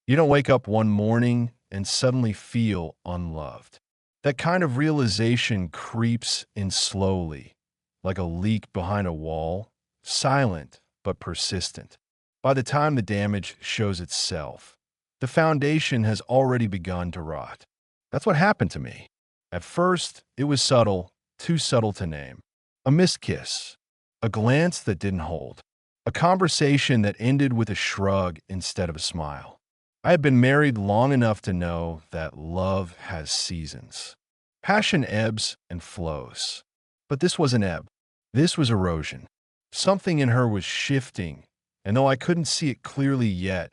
You don't wake up one morning and suddenly feel unloved. That kind of realization creeps in slowly, like a leak behind a wall, silent but persistent. By the time the damage shows itself, the foundation has already begun to rot. That's what happened to me. At first, it was subtle, too subtle to name. A missed kiss, a glance that didn't hold, a conversation that ended with a shrug instead of a smile. I had been married long enough to know that love has seasons. Passion ebbs and flows. But this wasn't ebb. This was erosion. Something in her was shifting, and though I couldn't see it clearly yet,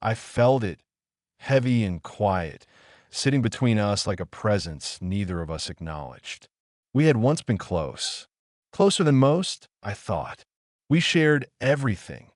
I felt it, heavy and quiet, sitting between us like a presence neither of us acknowledged. We had once been close. Closer than most, I thought. We shared everything.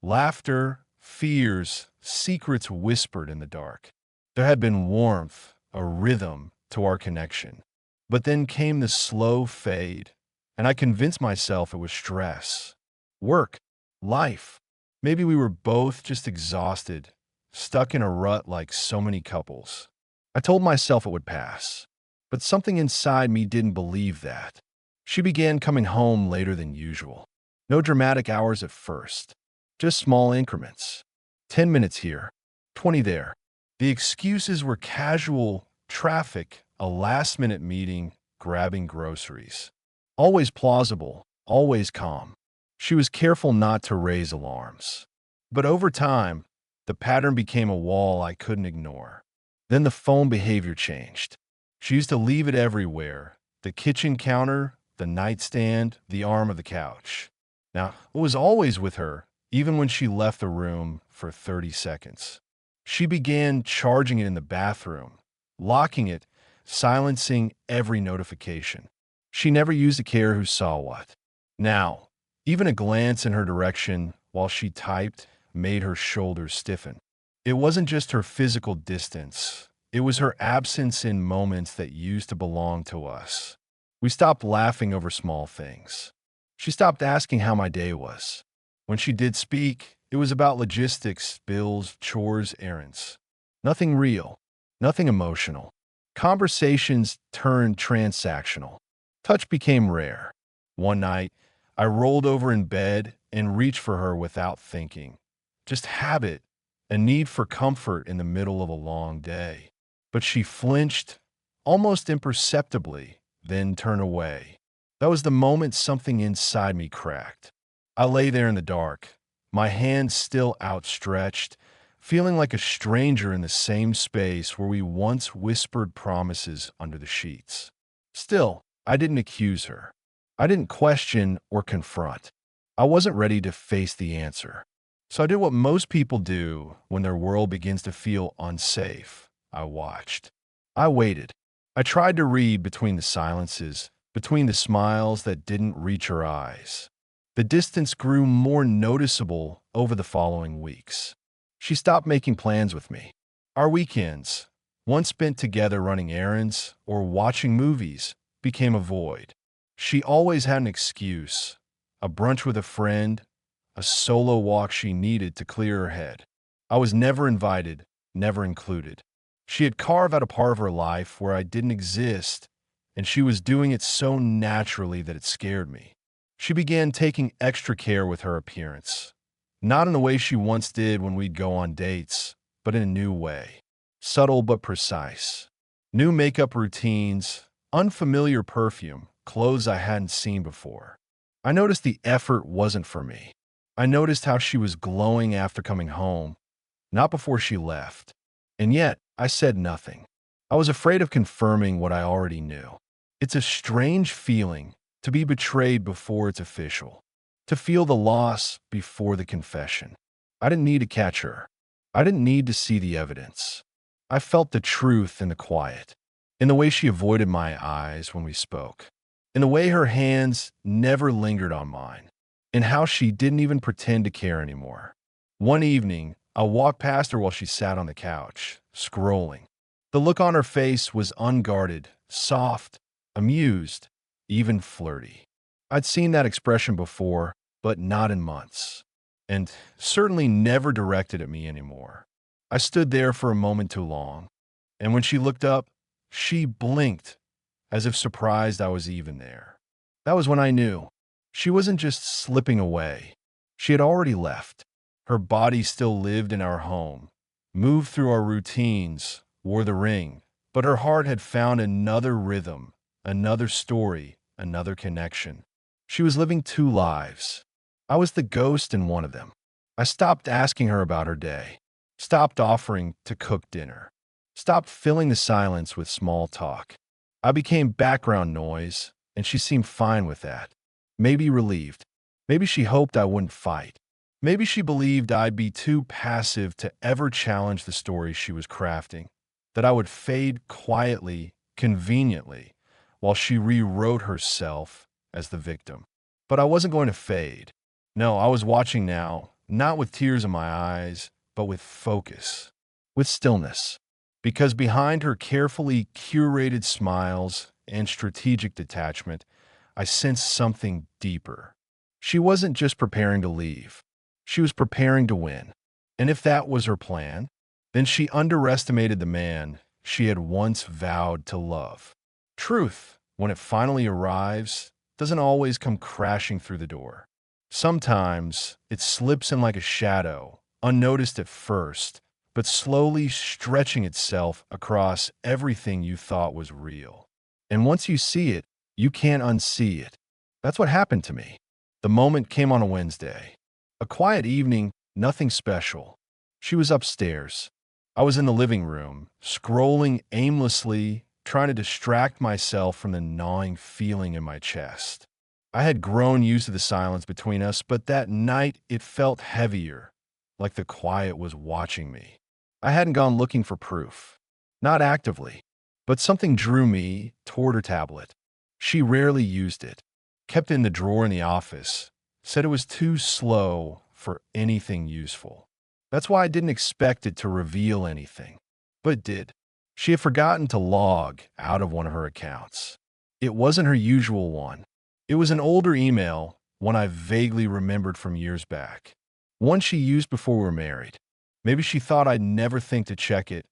Laughter, fears, secrets whispered in the dark. There had been warmth, a rhythm to our connection. But then came the slow fade, and I convinced myself it was stress. Work, life. Maybe we were both just exhausted, stuck in a rut like so many couples. I told myself it would pass, but something inside me didn't believe that. She began coming home later than usual. No dramatic hours at first, just small increments. 10 minutes here, 20 there. The excuses were casual, traffic, a last-minute meeting, grabbing groceries. Always plausible, always calm. She was careful not to raise alarms. But over time, the pattern became a wall I couldn't ignore. Then the phone behavior changed. She used to leave it everywhere: the kitchen counter, the nightstand, the arm of the couch. Now, it was always with her, even when she left the room for 30 seconds. She began charging it in the bathroom, locking it, silencing every notification. She never used to care who saw what. Now, even a glance in her direction while she typed made her shoulders stiffen. It wasn't just her physical distance. It was her absence in moments that used to belong to us. We stopped laughing over small things. She stopped asking how my day was. When she did speak, it was about logistics, bills, chores, errands. Nothing real, nothing emotional. Conversations turned transactional. Touch became rare. One night, I rolled over in bed and reached for her without thinking. Just habit, a need for comfort in the middle of a long day. But she flinched, almost imperceptibly, then turned away. That was the moment something inside me cracked. I lay there in the dark, my hands still outstretched, feeling like a stranger in the same space where we once whispered promises under the sheets. Still, I didn't accuse her. I didn't question or confront. I wasn't ready to face the answer. So I did what most people do when their world begins to feel unsafe. I watched. I waited. I tried to read between the silences, between the smiles that didn't reach her eyes. The distance grew more noticeable over the following weeks. She stopped making plans with me. Our weekends, once spent together running errands or watching movies, became a void. She always had an excuse: a brunch with a friend, a solo walk she needed to clear her head. I was never invited, never included. She had carved out a part of her life where I didn't exist, and she was doing it so naturally that it scared me. She began taking extra care with her appearance, not in the way she once did when we'd go on dates, but in a new way. Subtle but precise. New makeup routines, unfamiliar perfume, clothes I hadn't seen before. I noticed the effort wasn't for me. I noticed how she was glowing after coming home, not before she left. And yet, I said nothing. I was afraid of confirming what I already knew. It's a strange feeling to be betrayed before it's official, to feel the loss before the confession. I didn't need to catch her. I didn't need to see the evidence. I felt the truth in the quiet, in the way she avoided my eyes when we spoke, in the way her hands never lingered on mine, in how she didn't even pretend to care anymore. One evening, I walked past her while she sat on the couch, scrolling. The look on her face was unguarded, soft, amused, even flirty. I'd seen that expression before, but not in months, and certainly never directed at me anymore. I stood there for a moment too long, and when she looked up, she blinked as if surprised I was even there. That was when I knew. She wasn't just slipping away. She had already left. Her body still lived in our home, moved through our routines, wore the ring, but her heart had found another rhythm, another story, another connection. She was living two lives. I was the ghost in one of them. I stopped asking her about her day, stopped offering to cook dinner, stopped filling the silence with small talk. I became background noise, and she seemed fine with that. Maybe relieved. Maybe she hoped I wouldn't fight. Maybe she believed I'd be too passive to ever challenge the story she was crafting, that I would fade quietly, conveniently, while she rewrote herself as the victim. But I wasn't going to fade. No, I was watching now, not with tears in my eyes, but with focus, with stillness. Because behind her carefully curated smiles and strategic detachment, I sensed something deeper. She wasn't just preparing to leave. She was preparing to win. And if that was her plan, then she underestimated the man she had once vowed to love. Truth, when it finally arrives, doesn't always come crashing through the door. Sometimes it slips in like a shadow, unnoticed at first, but slowly stretching itself across everything you thought was real. And once you see it, you can't unsee it. That's what happened to me. The moment came on a Wednesday. A quiet evening, nothing special. She was upstairs. I was in the living room, scrolling aimlessly, trying to distract myself from the gnawing feeling in my chest. I had grown used to the silence between us, but that night it felt heavier, like the quiet was watching me. I hadn't gone looking for proof. Not actively, but something drew me toward her tablet. She rarely used it, kept it in the drawer in the office, said it was too slow for anything useful. That's why I didn't expect it to reveal anything, but it did. She had forgotten to log out of one of her accounts. It wasn't her usual one. It was an older email, one I vaguely remembered from years back. One she used before we were married. Maybe she thought I'd never think to check it,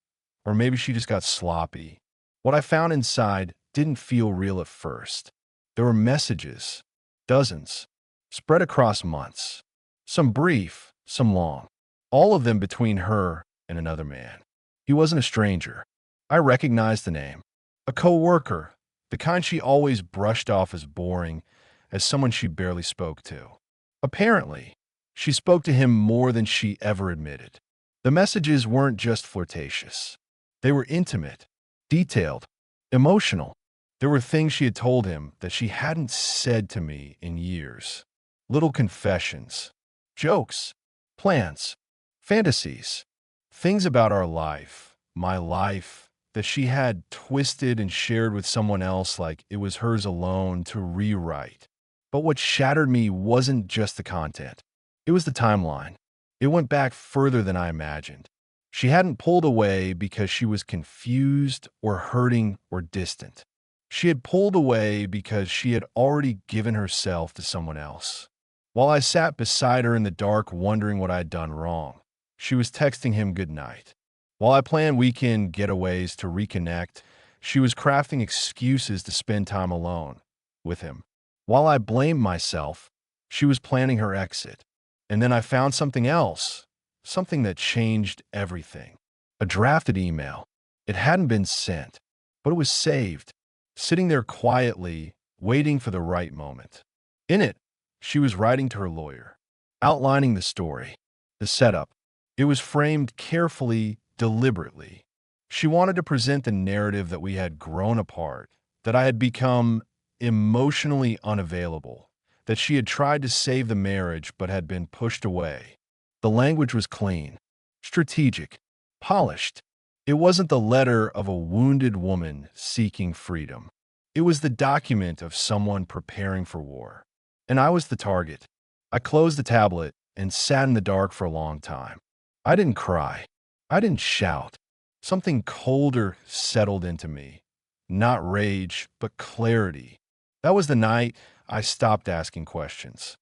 or maybe she just got sloppy. What I found inside didn't feel real at first. There were messages, dozens, spread across months. Some brief, some long. All of them between her and another man. He wasn't a stranger. I recognized the name. A co-worker, the kind she always brushed off as boring, as someone she barely spoke to. Apparently, she spoke to him more than she ever admitted. The messages weren't just flirtatious. They were intimate, detailed, emotional. There were things she had told him that she hadn't said to me in years. Little confessions, jokes, plans, fantasies, things about our life, my life, that she had twisted and shared with someone else like it was hers alone to rewrite. But what shattered me wasn't just the content. It was the timeline. It went back further than I imagined. She hadn't pulled away because she was confused or hurting or distant. She had pulled away because she had already given herself to someone else. While I sat beside her in the dark wondering what I had done wrong, she was texting him goodnight. While I planned weekend getaways to reconnect, she was crafting excuses to spend time alone with him. While I blamed myself, she was planning her exit. And then I found something else, something that changed everything. A drafted email. It hadn't been sent, but it was saved, sitting there quietly, waiting for the right moment. In it, she was writing to her lawyer, outlining the story, the setup. It was framed carefully, deliberately. She wanted to present the narrative that we had grown apart, that I had become emotionally unavailable, that she had tried to save the marriage but had been pushed away. The language was clean, strategic, polished. It wasn't the letter of a wounded woman seeking freedom. It was the document of someone preparing for war. And I was the target. I closed the tablet and sat in the dark for a long time. I didn't cry. I didn't shout. Something colder settled into me. Not rage, but clarity. That was the night I stopped asking questions.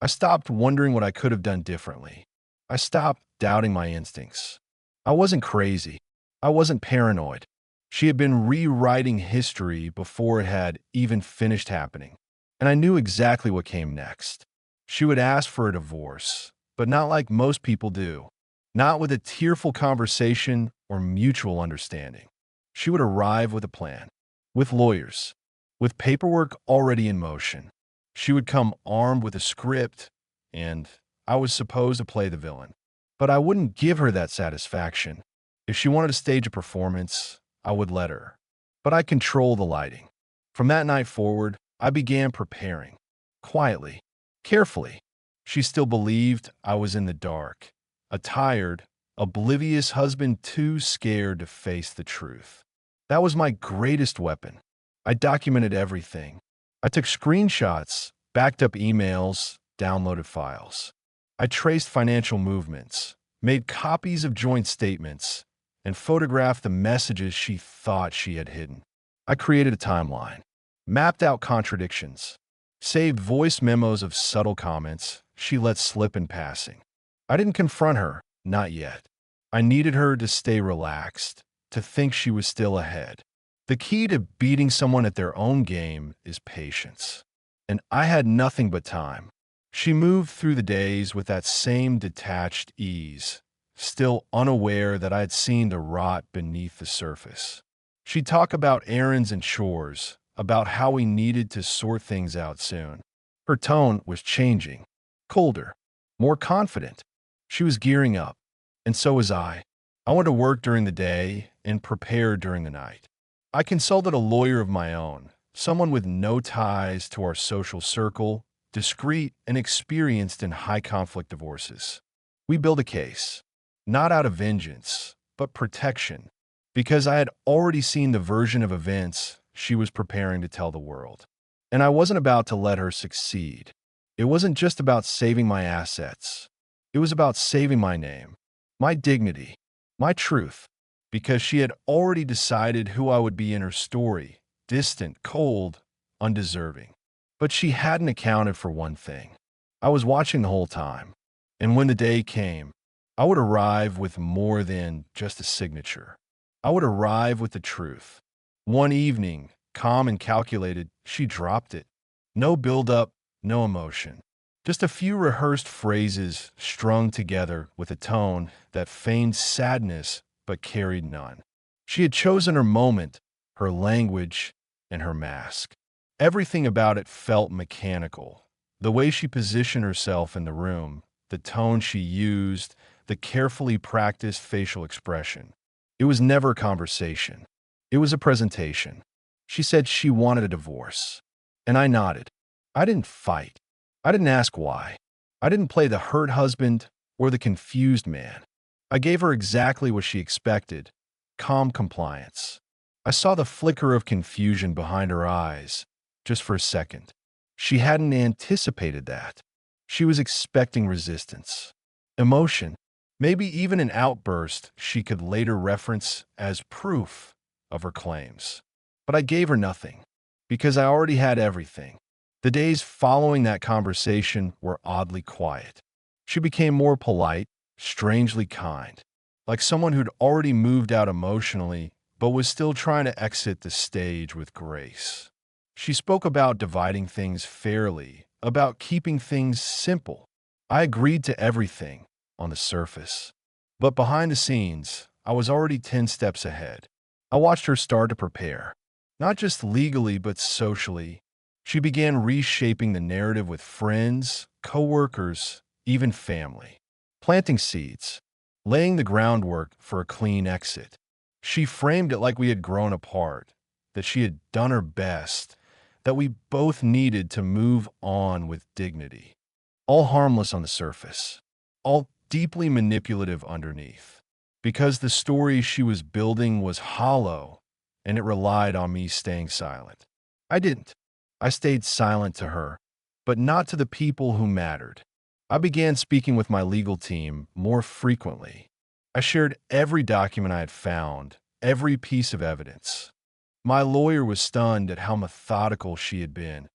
I stopped wondering what I could have done differently. I stopped doubting my instincts. I wasn't crazy. I wasn't paranoid. She had been rewriting history before it had even finished happening. And I knew exactly what came next. She would ask for a divorce, but not like most people do. Not with a tearful conversation or mutual understanding. She would arrive with a plan, with lawyers, with paperwork already in motion. She would come armed with a script, and I was supposed to play the villain. But I wouldn't give her that satisfaction. If she wanted to stage a performance, I would let her. But I control the lighting. From that night forward, I began preparing. Quietly, carefully. She still believed I was in the dark. A tired, oblivious husband too scared to face the truth. That was my greatest weapon. I documented everything. I took screenshots, backed up emails, downloaded files. I traced financial movements, made copies of joint statements, and photographed the messages she thought she had hidden. I created a timeline, mapped out contradictions, saved voice memos of subtle comments she let slip in passing. I didn't confront her, not yet. I needed her to stay relaxed, to think she was still ahead. The key to beating someone at their own game is patience. And I had nothing but time. She moved through the days with that same detached ease, still unaware that I had seen the rot beneath the surface. She'd talk about errands and chores, about how we needed to sort things out soon. Her tone was changing, colder, more confident. She was gearing up, and so was I. I went to work during the day and prepared during the night. I consulted a lawyer of my own, someone with no ties to our social circle, discreet and experienced in high-conflict divorces. We built a case, not out of vengeance, but protection, because I had already seen the version of events she was preparing to tell the world. And I wasn't about to let her succeed. It wasn't just about saving my assets. It was about saving my name, my dignity, my truth, because she had already decided who I would be in her story, distant, cold, undeserving. But she hadn't accounted for one thing. I was watching the whole time, and when the day came, I would arrive with more than just a signature. I would arrive with the truth. One evening, calm and calculated, she dropped it. No build-up, no emotion. Just a few rehearsed phrases strung together with a tone that feigned sadness but carried none. She had chosen her moment, her language, and her mask. Everything about it felt mechanical. The way she positioned herself in the room, the tone she used, the carefully practiced facial expression. It was never a conversation. It was a presentation. She said she wanted a divorce. And I nodded. I didn't fight. I didn't ask why. I didn't play the hurt husband or the confused man. I gave her exactly what she expected, calm compliance. I saw the flicker of confusion behind her eyes, just for a second. She hadn't anticipated that. She was expecting resistance, emotion, maybe even an outburst she could later reference as proof of her claims. But I gave her nothing, because I already had everything. The days following that conversation were oddly quiet. She became more polite, strangely kind, like someone who'd already moved out emotionally but was still trying to exit the stage with grace. She spoke about dividing things fairly, about keeping things simple. I agreed to everything on the surface. But behind the scenes, I was already 10 steps ahead. I watched her start to prepare, not just legally but socially. She began reshaping the narrative with friends, coworkers, even family, planting seeds, laying the groundwork for a clean exit. She framed it like we had grown apart, that she had done her best, that we both needed to move on with dignity. All harmless on the surface, all deeply manipulative underneath, because the story she was building was hollow and it relied on me staying silent. I didn't. I stayed silent to her, but not to the people who mattered. I began speaking with my legal team more frequently. I shared every document I had found, every piece of evidence. My lawyer was stunned at how methodical she had been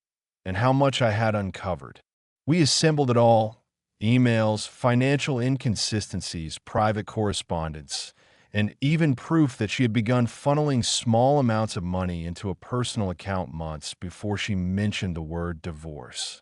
and how much I had uncovered. We assembled it all: emails, financial inconsistencies, private correspondence, and even proof that she had begun funneling small amounts of money into a personal account months before she mentioned the word divorce.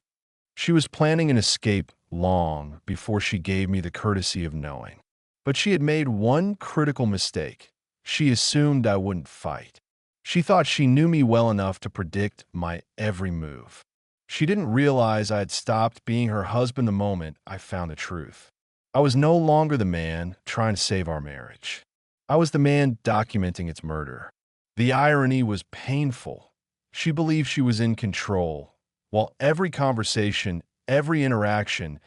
She was planning an escape long before she gave me the courtesy of knowing. But she had made one critical mistake. She assumed I wouldn't fight. She thought she knew me well enough to predict my every move. She didn't realize I had stopped being her husband the moment I found the truth. I was no longer the man trying to save our marriage. I was the man documenting its murder. The irony was painful. She believed she was in control, while every conversation, every interaction,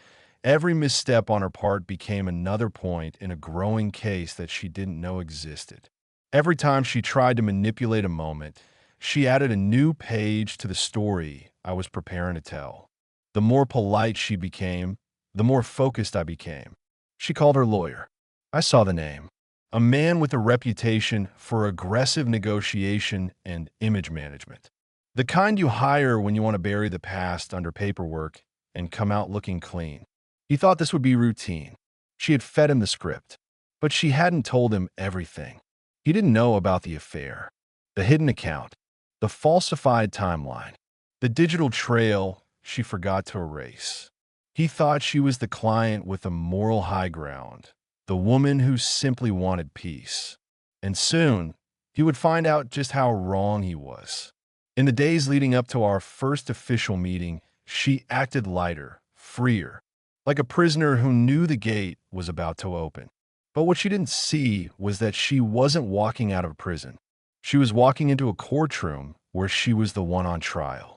every misstep on her part became another point in a growing case that she didn't know existed. Every time she tried to manipulate a moment, she added a new page to the story I was preparing to tell. The more polite she became, the more focused I became. She called her lawyer. I saw the name. A man with a reputation for aggressive negotiation and image management. The kind you hire when you want to bury the past under paperwork and come out looking clean. He thought this would be routine. She had fed him the script, but she hadn't told him everything. He didn't know about the affair, the hidden account, the falsified timeline, the digital trail she forgot to erase. He thought she was the client with a moral high ground, the woman who simply wanted peace. And soon, he would find out just how wrong he was. In the days leading up to our first official meeting, she acted lighter, freer, like a prisoner who knew the gate was about to open. But what she didn't see was that she wasn't walking out of prison. She was walking into a courtroom where she was the one on trial.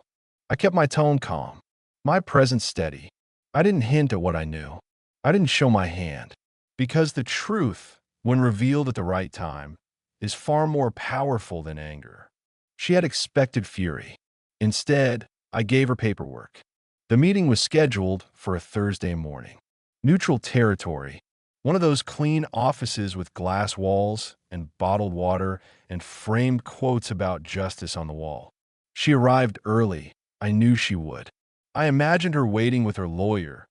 I kept my tone calm, my presence steady. I didn't hint at what I knew. I didn't show my hand. Because the truth, when revealed at the right time, is far more powerful than anger. She had expected fury. Instead, I gave her paperwork. The meeting was scheduled for a Thursday morning. Neutral territory, one of those clean offices with glass walls and bottled water and framed quotes about justice on the wall. She arrived early. I knew she would. I imagined her waiting with her lawyer,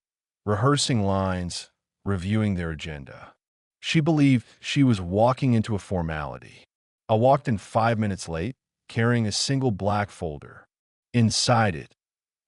rehearsing lines, reviewing their agenda. She believed she was walking into a formality. I walked in 5 minutes late, carrying a single black folder. Inside it,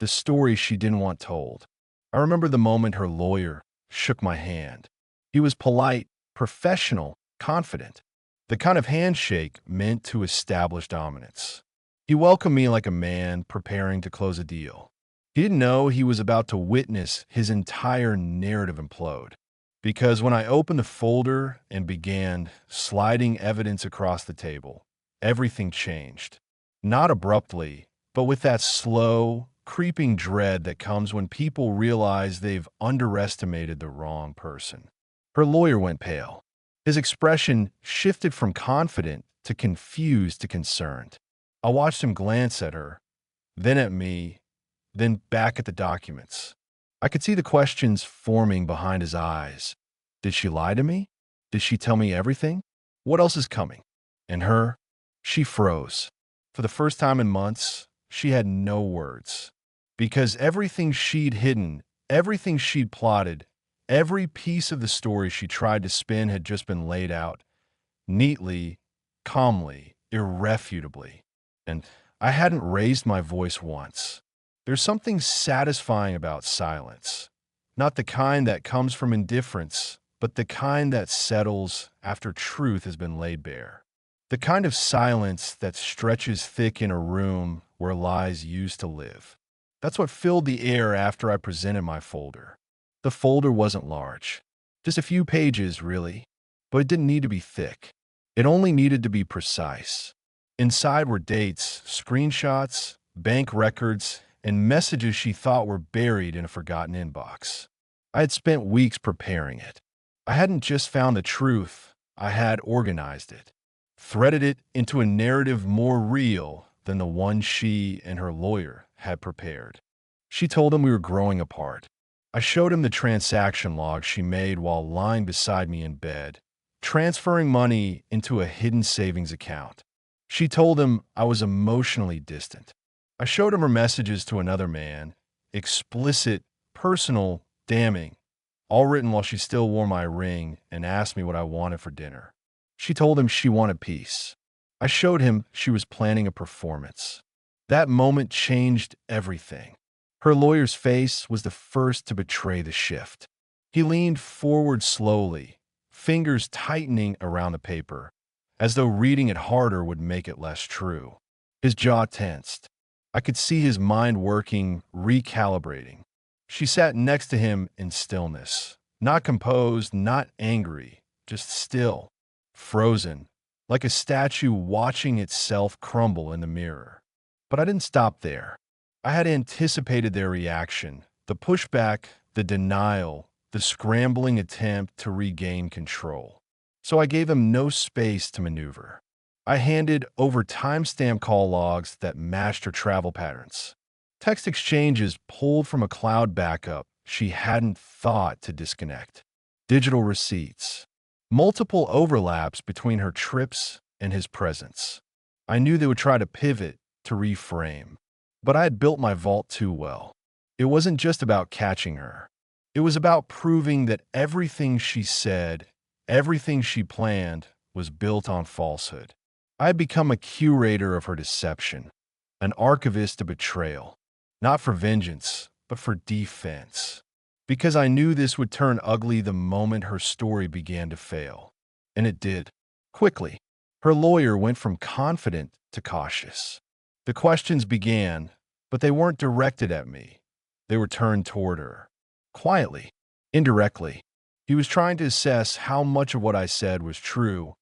the story she didn't want told. I remember the moment her lawyer shook my hand. He was polite, professional, confident. The kind of handshake meant to establish dominance. He welcomed me like a man preparing to close a deal. He didn't know he was about to witness his entire narrative implode. Because when I opened the folder and began sliding evidence across the table, everything changed. Not abruptly, but with that slow, creeping dread that comes when people realize they've underestimated the wrong person. Her lawyer went pale. His expression shifted from confident to confused to concerned. I watched him glance at her, then at me, then back at the documents. I could see the questions forming behind his eyes. Did she lie to me? Did she tell me everything? What else is coming? And her? She froze. For the first time in months, she had no words. Because everything she'd hidden, everything she'd plotted, every piece of the story she tried to spin had just been laid out, neatly, calmly, irrefutably. And I hadn't raised my voice once. There's something satisfying about silence. Not the kind that comes from indifference, but the kind that settles after truth has been laid bare. The kind of silence that stretches thick in a room where lies used to live. That's what filled the air after I presented my folder. The folder wasn't large. Just a few pages, really. But it didn't need to be thick. It only needed to be precise. Inside were dates, screenshots, bank records, and messages she thought were buried in a forgotten inbox. I had spent weeks preparing it. I hadn't just found the truth, I had organized it, threaded it into a narrative more real than the one she and her lawyer had prepared. She told him we were growing apart. I showed him the transaction log she made while lying beside me in bed, transferring money into a hidden savings account. She told him I was emotionally distant. I showed him her messages to another man, explicit, personal, damning, all written while she still wore my ring and asked me what I wanted for dinner. She told him she wanted peace. I showed him she was planning a performance. That moment changed everything. Her lawyer's face was the first to betray the shift. He leaned forward slowly, fingers tightening around the paper, as though reading it harder would make it less true. His jaw tensed. I could see his mind working, recalibrating. She sat next to him in stillness, not composed, not angry, just still, frozen, like a statue watching itself crumble in the mirror. But I didn't stop there. I had anticipated their reaction, the pushback, the denial, the scrambling attempt to regain control. So I gave them no space to maneuver. I handed over timestamp call logs that matched her travel patterns. Text exchanges pulled from a cloud backup she hadn't thought to disconnect. Digital receipts. Multiple overlaps between her trips and his presence. I knew they would try to pivot, to reframe. But I had built my vault too well. It wasn't just about catching her. It was about proving that everything she said, everything she planned, was built on falsehood. I had become a curator of her deception, an archivist of betrayal, not for vengeance, but for defense. Because I knew this would turn ugly the moment her story began to fail. And it did. Quickly. Her lawyer went from confident to cautious. The questions began, but they weren't directed at me. They were turned toward her. Quietly, indirectly. He was trying to assess how much of what I said was true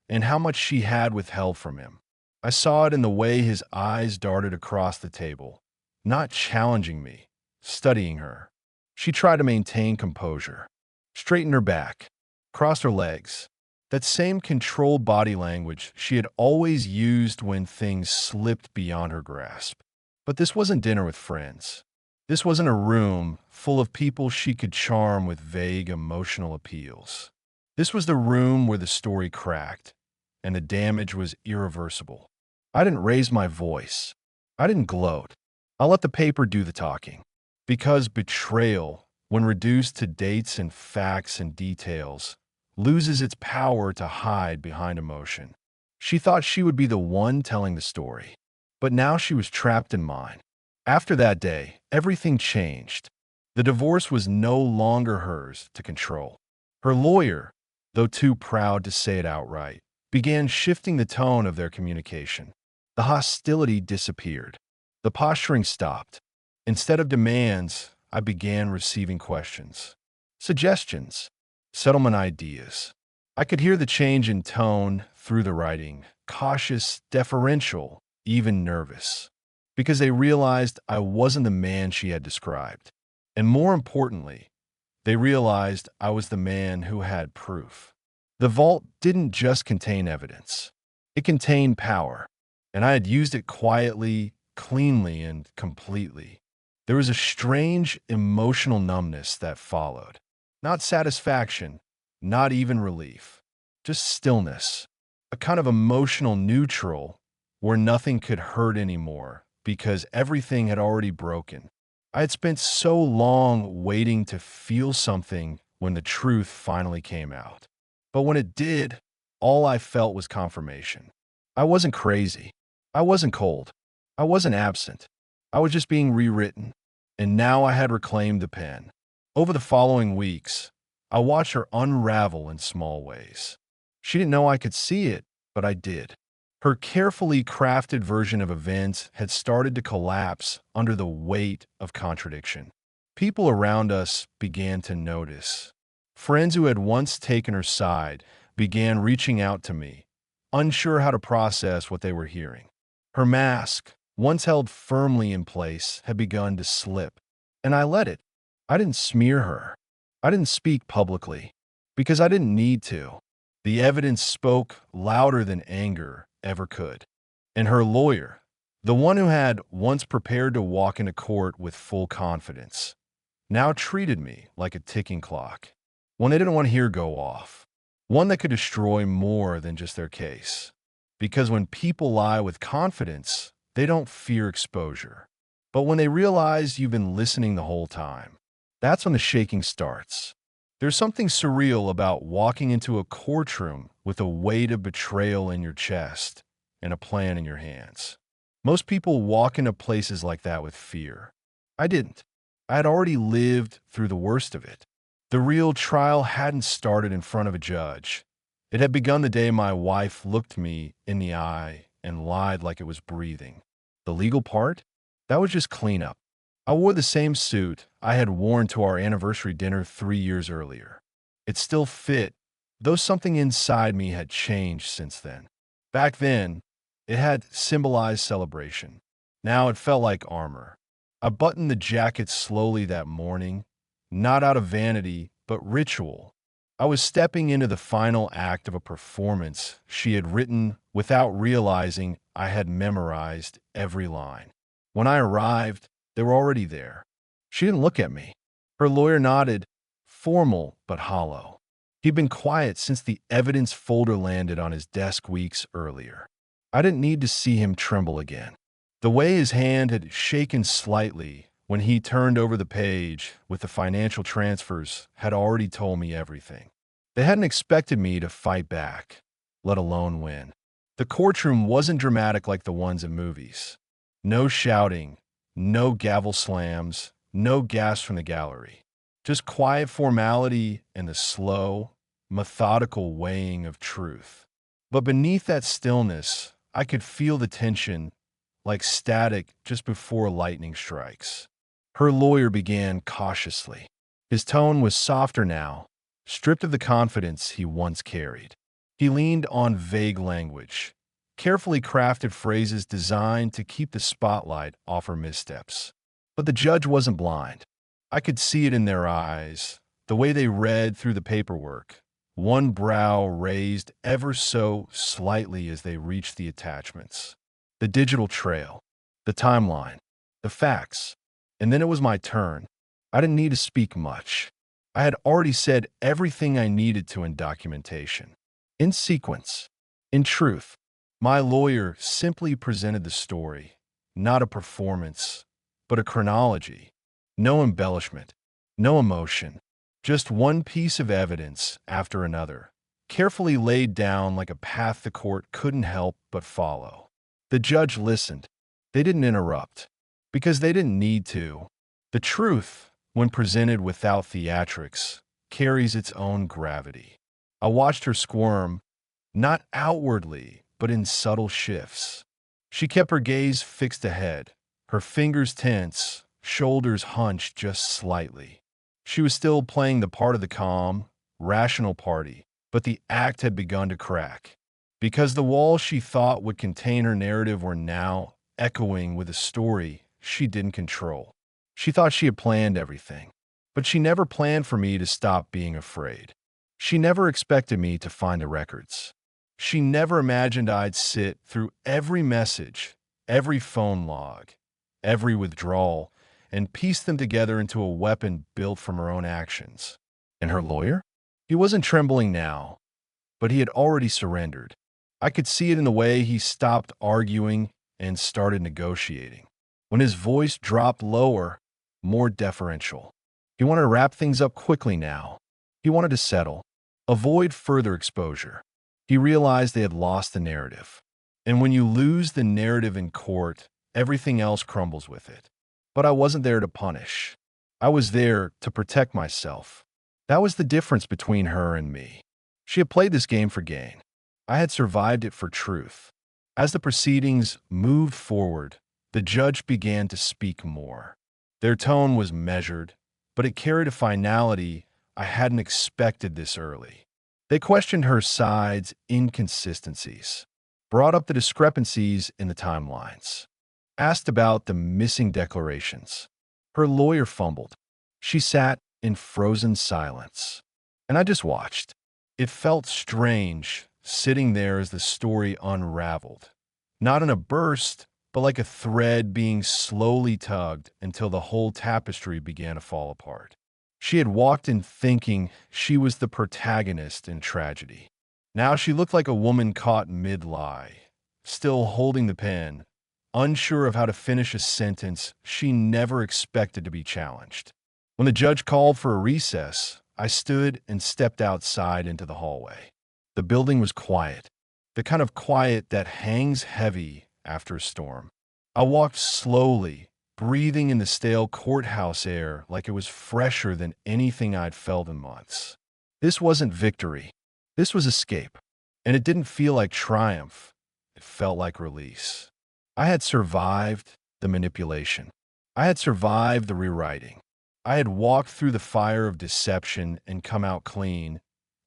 and how much she had withheld from him. I saw it in the way his eyes darted across the table, not challenging me, studying her. She tried to maintain composure, straighten her back, cross her legs. That same controlled body language she had always used when things slipped beyond her grasp. But this wasn't dinner with friends. This wasn't a room full of people she could charm with vague emotional appeals. This was the room where the story cracked, and the damage was irreversible. I didn't raise my voice. I didn't gloat. I let the paper do the talking. Because betrayal, when reduced to dates and facts and details, loses its power to hide behind emotion. She thought she would be the one telling the story, but now she was trapped in mine. After that day, everything changed. The divorce was no longer hers to control. Her lawyer, though too proud to say it outright, began shifting the tone of their communication. The hostility disappeared. The posturing stopped. Instead of demands, I began receiving questions, suggestions, settlement ideas. I could hear the change in tone through the writing, cautious, deferential, even nervous, because they realized I wasn't the man she had described. And more importantly, they realized I was the man who had proof. The vault didn't just contain evidence. It contained power, and I had used it quietly, cleanly, and completely. There was a strange emotional numbness that followed. Not satisfaction, not even relief, just stillness, a kind of emotional neutral where nothing could hurt anymore because everything had already broken. I had spent so long waiting to feel something when the truth finally came out. But when it did, all I felt was confirmation. I wasn't crazy. I wasn't cold. I wasn't absent. I was just being rewritten. And now I had reclaimed the pen. Over the following weeks, I watched her unravel in small ways. She didn't know I could see it, but I did. Her carefully crafted version of events had started to collapse under the weight of contradiction. People around us began to notice. Friends who had once taken her side began reaching out to me, unsure how to process what they were hearing. Her mask, once held firmly in place, had begun to slip, and I let it. I didn't smear her. I didn't speak publicly, because I didn't need to. The evidence spoke louder than anger ever could. And her lawyer, the one who had once prepared to walk into court with full confidence, now treated me like a ticking clock, one they didn't want to hear go off, one that could destroy more than just their case. Because when people lie with confidence, they don't fear exposure. But when they realize you've been listening the whole time, that's when the shaking starts. There's something surreal about walking into a courtroom with a weight of betrayal in your chest and a plan in your hands. Most people walk into places like that with fear. I didn't. I had already lived through the worst of it. The real trial hadn't started in front of a judge. It had begun the day my wife looked me in the eye and lied like it was breathing. The legal part? That was just cleanup. I wore the same suit I had worn to our anniversary dinner 3 years earlier. It still fit, though something inside me had changed since then. Back then, it had symbolized celebration. Now it felt like armor. I buttoned the jacket slowly that morning, not out of vanity, but ritual. I was stepping into the final act of a performance she had written without realizing I had memorized every line. When I arrived, they were already there. She didn't look at me. Her lawyer nodded, formal but hollow. He'd been quiet since the evidence folder landed on his desk weeks earlier. I didn't need to see him tremble again. The way his hand had shaken slightly when he turned over the page with the financial transfers had already told me everything. They hadn't expected me to fight back, let alone win. The courtroom wasn't dramatic like the ones in movies. No shouting, no gavel slams, no gasps from the gallery. Just quiet formality and the slow, methodical weighing of truth. But beneath that stillness, I could feel the tension, like static just before lightning strikes. Her lawyer began cautiously. His tone was softer now, stripped of the confidence he once carried. He leaned on vague language, carefully crafted phrases designed to keep the spotlight off her missteps. But the judge wasn't blind. I could see it in their eyes, the way they read through the paperwork, one brow raised ever so slightly as they reached the attachments. The digital trail, the timeline, the facts. And then it was my turn. I didn't need to speak much. I had already said everything I needed to in documentation. In sequence. In truth. My lawyer simply presented the story, not a performance, but a chronology. No embellishment, no emotion, just one piece of evidence after another, carefully laid down like a path the court couldn't help but follow. The judge listened. They didn't interrupt, because they didn't need to. The truth, when presented without theatrics, carries its own gravity. I watched her squirm, not outwardly, but in subtle shifts. She kept her gaze fixed ahead, her fingers tense, shoulders hunched just slightly. She was still playing the part of the calm, rational party, but the act had begun to crack. Because the walls she thought would contain her narrative were now echoing with a story she didn't control. She thought she had planned everything, but she never planned for me to stop being afraid. She never expected me to find the records. She never imagined I'd sit through every message, every phone log, every withdrawal, and piece them together into a weapon built from her own actions. And her lawyer? He wasn't trembling now, but he had already surrendered. I could see it in the way he stopped arguing and started negotiating. When his voice dropped lower, more deferential. He wanted to wrap things up quickly now. He wanted to settle, avoid further exposure. He realized they had lost the narrative. And when you lose the narrative in court, everything else crumbles with it. But I wasn't there to punish. I was there to protect myself. That was the difference between her and me. She had played this game for gain. I had survived it for truth. As the proceedings moved forward, the judge began to speak more. Their tone was measured, but it carried a finality I hadn't expected this early. They questioned her side's inconsistencies, brought up the discrepancies in the timelines, asked about the missing declarations. Her lawyer fumbled. She sat in frozen silence, and I just watched. It felt strange, sitting there as the story unraveled. Not in a burst, but like a thread being slowly tugged until the whole tapestry began to fall apart. She had walked in thinking she was the protagonist in tragedy. Now she looked like a woman caught mid-lie, still holding the pen, unsure of how to finish a sentence she never expected to be challenged. When the judge called for a recess, I stood and stepped outside into the hallway. The building was quiet, the kind of quiet that hangs heavy after a storm. I walked slowly, breathing in the stale courthouse air like it was fresher than anything I'd felt in months. This wasn't victory. This was escape. And it didn't feel like triumph. It felt like release. I had survived the manipulation. I had survived the rewriting. I had walked through the fire of deception and come out clean,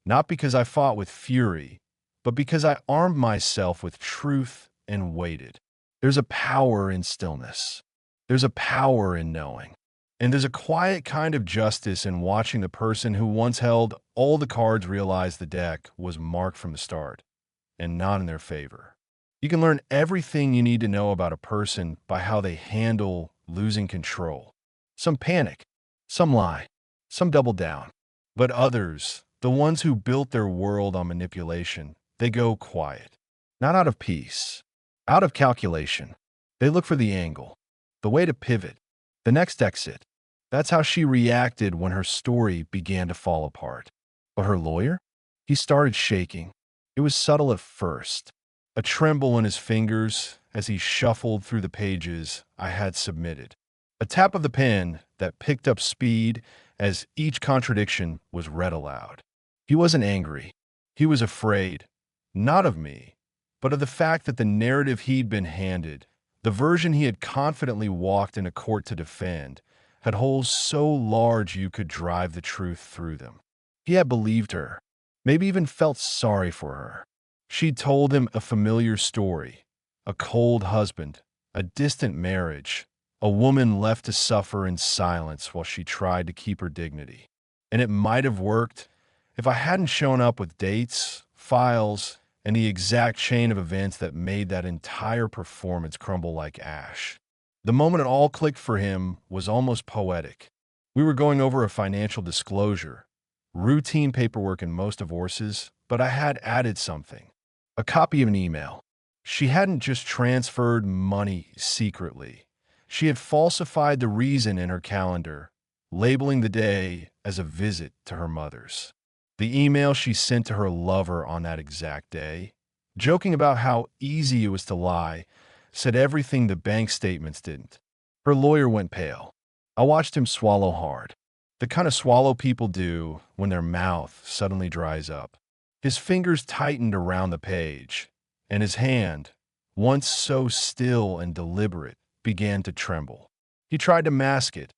not because I fought with fury, but because I armed myself with truth and waited. There's a power in stillness. There's a power in knowing. And there's a quiet kind of justice in watching the person who once held all the cards realize the deck was marked from the start and not in their favor. You can learn everything you need to know about a person by how they handle losing control. Some panic, some lie, some double down. But others, the ones who built their world on manipulation, they go quiet. Not out of peace, out of calculation. They look for the angle, the way to pivot, the next exit. That's how she reacted when her story began to fall apart. But her lawyer? He started shaking. It was subtle at first, a tremble in his fingers as he shuffled through the pages I had submitted. A tap of the pen that picked up speed as each contradiction was read aloud. He wasn't angry. He was afraid, not of me, but of the fact that the narrative he'd been handed, the version he had confidently walked into court to defend, had holes so large you could drive the truth through them. He had believed her, maybe even felt sorry for her. She'd told him a familiar story, a cold husband, a distant marriage, a woman left to suffer in silence while she tried to keep her dignity. And it might have worked if I hadn't shown up with dates, files, and the exact chain of events that made that entire performance crumble like ash. The moment it all clicked for him was almost poetic. We were going over a financial disclosure, routine paperwork in most divorces, but I had added something. A copy of an email. She hadn't just transferred money secretly. She had falsified the reason in her calendar, labeling the day as a visit to her mother's. The email she sent to her lover on that exact day, joking about how easy it was to lie, said everything the bank statements didn't. Her lawyer went pale. I watched him swallow hard, the kind of swallow people do when their mouth suddenly dries up. His fingers tightened around the page, and his hand, once so still and deliberate, began to tremble. He tried to mask it,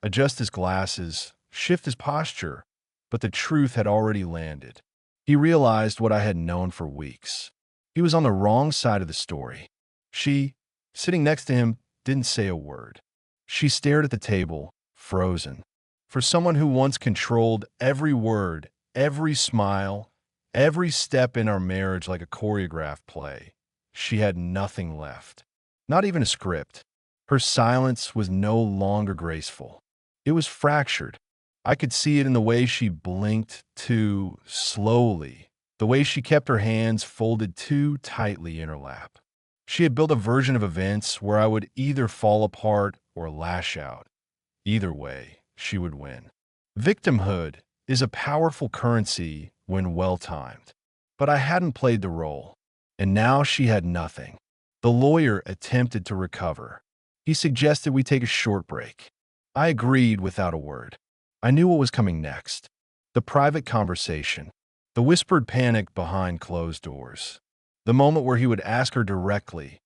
adjust his glasses, shift his posture, but the truth had already landed. He realized what I had known for weeks. He was on the wrong side of the story. She, sitting next to him, didn't say a word. She stared at the table, frozen. For someone who once controlled every word, every smile, every step in our marriage like a choreographed play, she had nothing left. Not even a script. Her silence was no longer graceful. It was fractured. I could see it in the way she blinked too slowly, the way she kept her hands folded too tightly in her lap. She had built a version of events where I would either fall apart or lash out. Either way, she would win. Victimhood is a powerful currency when well-timed. But I hadn't played the role, and now she had nothing. The lawyer attempted to recover. He suggested we take a short break. I agreed without a word. I knew what was coming next. The private conversation. The whispered panic behind closed doors. The moment where he would ask her directly,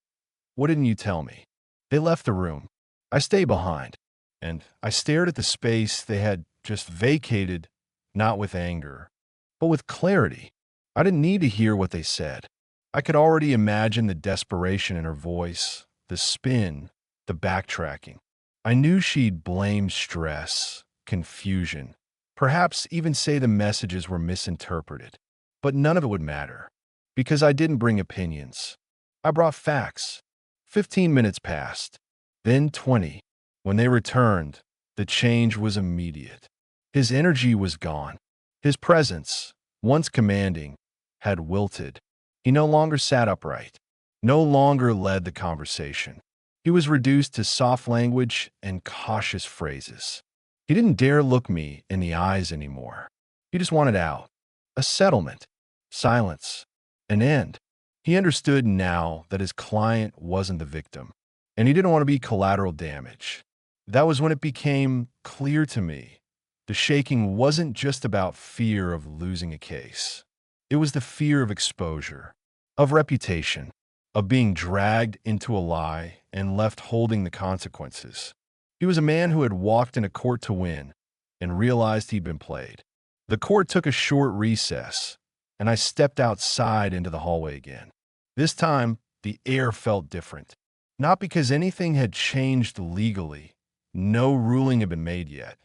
"What didn't you tell me?" They left the room. I stayed behind, and I stared at the space they had just vacated, not with anger, but with clarity. I didn't need to hear what they said. I could already imagine the desperation in her voice, the spin, the backtracking. I knew she'd blame stress, confusion, perhaps even say the messages were misinterpreted. But none of it would matter, because I didn't bring opinions. I brought facts. 15 minutes passed, then 20. When they returned, the change was immediate. His energy was gone. His presence, once commanding, had wilted. He no longer sat upright, no longer led the conversation. He was reduced to soft language and cautious phrases. He didn't dare look me in the eyes anymore. He just wanted out. A settlement. Silence. An end. He understood now that his client wasn't the victim, and he didn't want to be collateral damage. That was when it became clear to me. The shaking wasn't just about fear of losing a case. It was the fear of exposure, of reputation, of being dragged into a lie and left holding the consequences. He was a man who had walked in a court to win and realized he'd been played. The court took a short recess, and I stepped outside into the hallway again. This time, the air felt different. Not because anything had changed legally, no ruling had been made yet,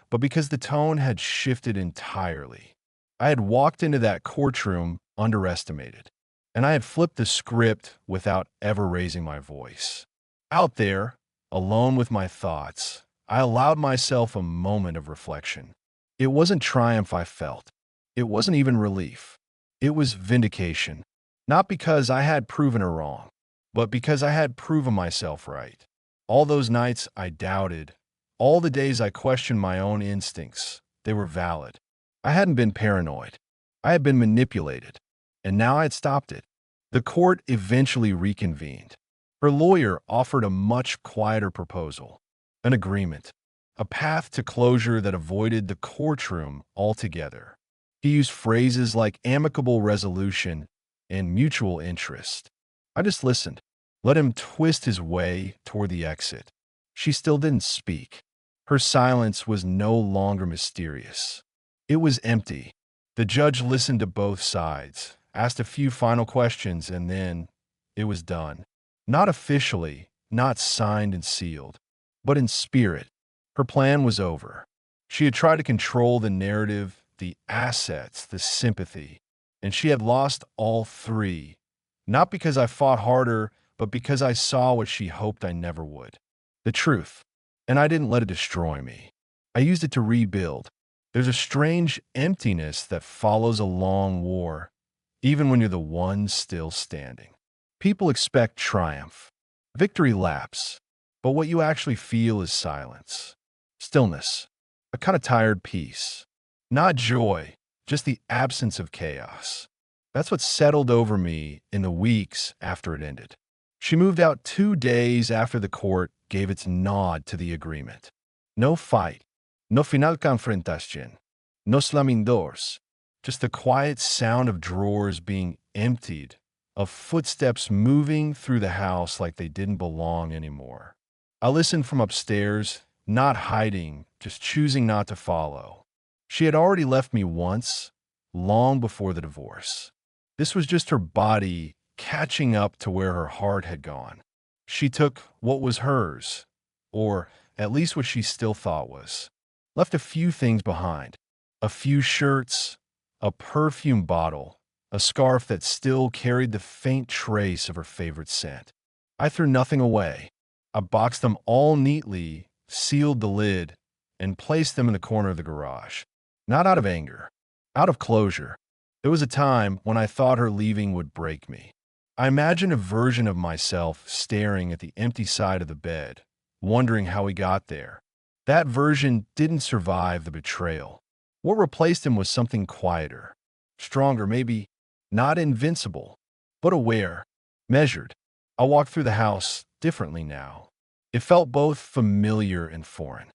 but because the tone had shifted entirely. I had walked into that courtroom underestimated, and I had flipped the script without ever raising my voice. Out there, alone with my thoughts, I allowed myself a moment of reflection. It wasn't triumph I felt. It wasn't even relief. It was vindication. Not because I had proven her wrong, but because I had proven myself right. All those nights I doubted, all the days I questioned my own instincts, they were valid. I hadn't been paranoid. I had been manipulated, and now I had stopped it. The court eventually reconvened. Her lawyer offered a much quieter proposal, an agreement, a path to closure that avoided the courtroom altogether. He used phrases like amicable resolution and mutual interest. I just listened, let him twist his way toward the exit. She still didn't speak. Her silence was no longer mysterious. It was empty. The judge listened to both sides, asked a few final questions, and then it was done. Not officially, not signed and sealed, but in spirit. Her plan was over. She had tried to control the narrative, the assets, the sympathy, and she had lost all three, not because I fought harder, but because I saw what she hoped I never would. The truth. And I didn't let it destroy me. I used it to rebuild. There's a strange emptiness that follows a long war, even when you're the one still standing. People expect triumph, victory laps, but what you actually feel is silence, stillness, a kind of tired peace. Not joy, just the absence of chaos. That's what settled over me in the weeks after it ended. She moved out 2 days after the court gave its nod to the agreement. No fight, no final confrontación, no slamming doors, just the quiet sound of drawers being emptied, of footsteps moving through the house like they didn't belong anymore. I listened from upstairs, not hiding, just choosing not to follow. She had already left me once, long before the divorce. This was just her body catching up to where her heart had gone. She took what was hers, or at least what she still thought was. Left a few things behind. A few shirts, a perfume bottle, a scarf that still carried the faint trace of her favorite scent. I threw nothing away. I boxed them all neatly, sealed the lid, and placed them in the corner of the garage. Not out of anger, out of closure. There was a time when I thought her leaving would break me. I imagined a version of myself staring at the empty side of the bed, wondering how he got there. That version didn't survive the betrayal. What replaced him was something quieter, stronger, maybe not invincible, but aware, measured. I walked through the house differently now. It felt both familiar and foreign.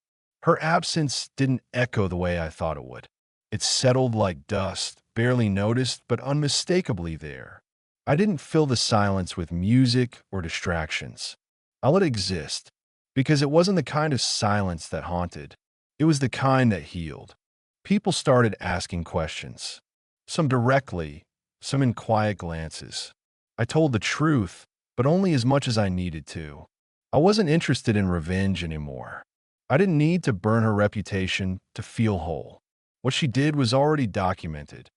Her absence didn't echo the way I thought it would. It settled like dust, barely noticed, but unmistakably there. I didn't fill the silence with music or distractions. I let it exist, because it wasn't the kind of silence that haunted. It was the kind that healed. People started asking questions, some directly, some in quiet glances. I told the truth, but only as much as I needed to. I wasn't interested in revenge anymore. I didn't need to burn her reputation to feel whole. What she did was already documented,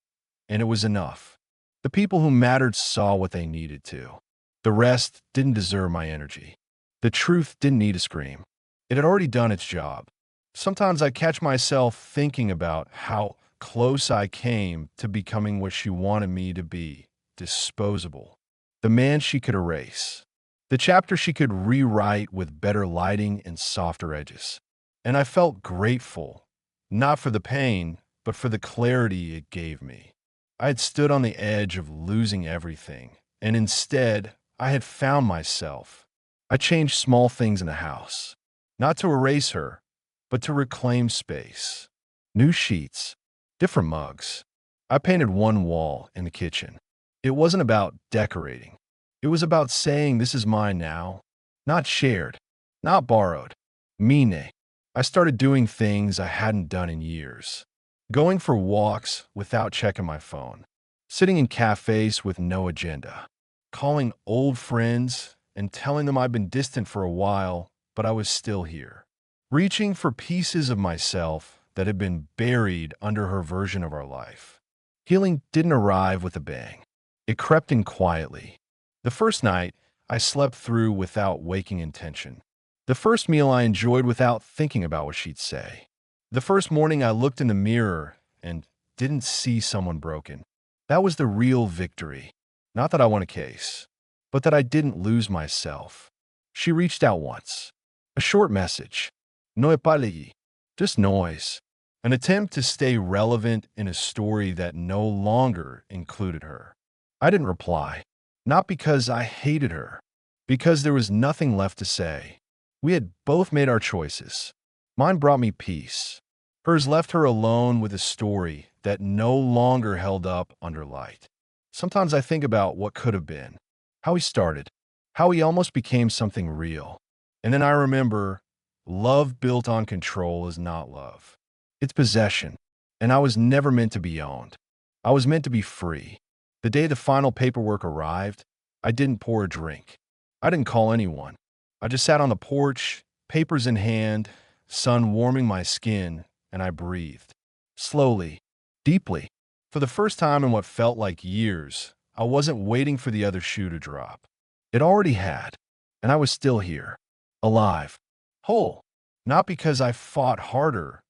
and it was enough. The people who mattered saw what they needed to. The rest didn't deserve my energy. The truth didn't need a scream. It had already done its job. Sometimes I catch myself thinking about how close I came to becoming what she wanted me to be, disposable. The man she could erase. The chapter she could rewrite with better lighting and softer edges. And I felt grateful, not for the pain, but for the clarity it gave me. I had stood on the edge of losing everything, and instead, I had found myself. I changed small things in the house, not to erase her, but to reclaim space. New sheets, different mugs. I painted one wall in the kitchen. It wasn't about decorating. It was about saying this is mine now, not shared, not borrowed. Mine. I started doing things I hadn't done in years. Going for walks without checking my phone. Sitting in cafes with no agenda. Calling old friends and telling them I've been distant for a while, but I was still here. Reaching for pieces of myself that had been buried under her version of our life. Healing didn't arrive with a bang. It crept in quietly. The first night, I slept through without waking intention. The first meal I enjoyed without thinking about what she'd say. The first morning I looked in the mirror and didn't see someone broken. That was the real victory. Not that I won a case, but that I didn't lose myself. She reached out once. A short message. No epalegi. Just noise. An attempt to stay relevant in a story that no longer included her. I didn't reply. Not because I hated her. Because there was nothing left to say. We had both made our choices. Mine brought me peace. Hers left her alone with a story that no longer held up under light. Sometimes I think about what could have been, how we started, how we almost became something real. And then I remember, love built on control is not love. It's possession. And I was never meant to be owned. I was meant to be free. The day the final paperwork arrived, I didn't pour a drink. I didn't call anyone. I just sat on the porch, papers in hand, sun warming my skin, and I breathed. Slowly, deeply. For the first time in what felt like years, I wasn't waiting for the other shoe to drop. It already had, and I was still here, alive, whole. Not because I fought harder,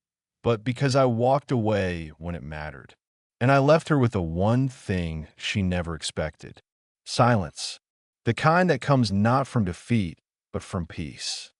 but because I walked away when it mattered. And I left her with the one thing she never expected. Silence. The kind that comes not from defeat, but from peace.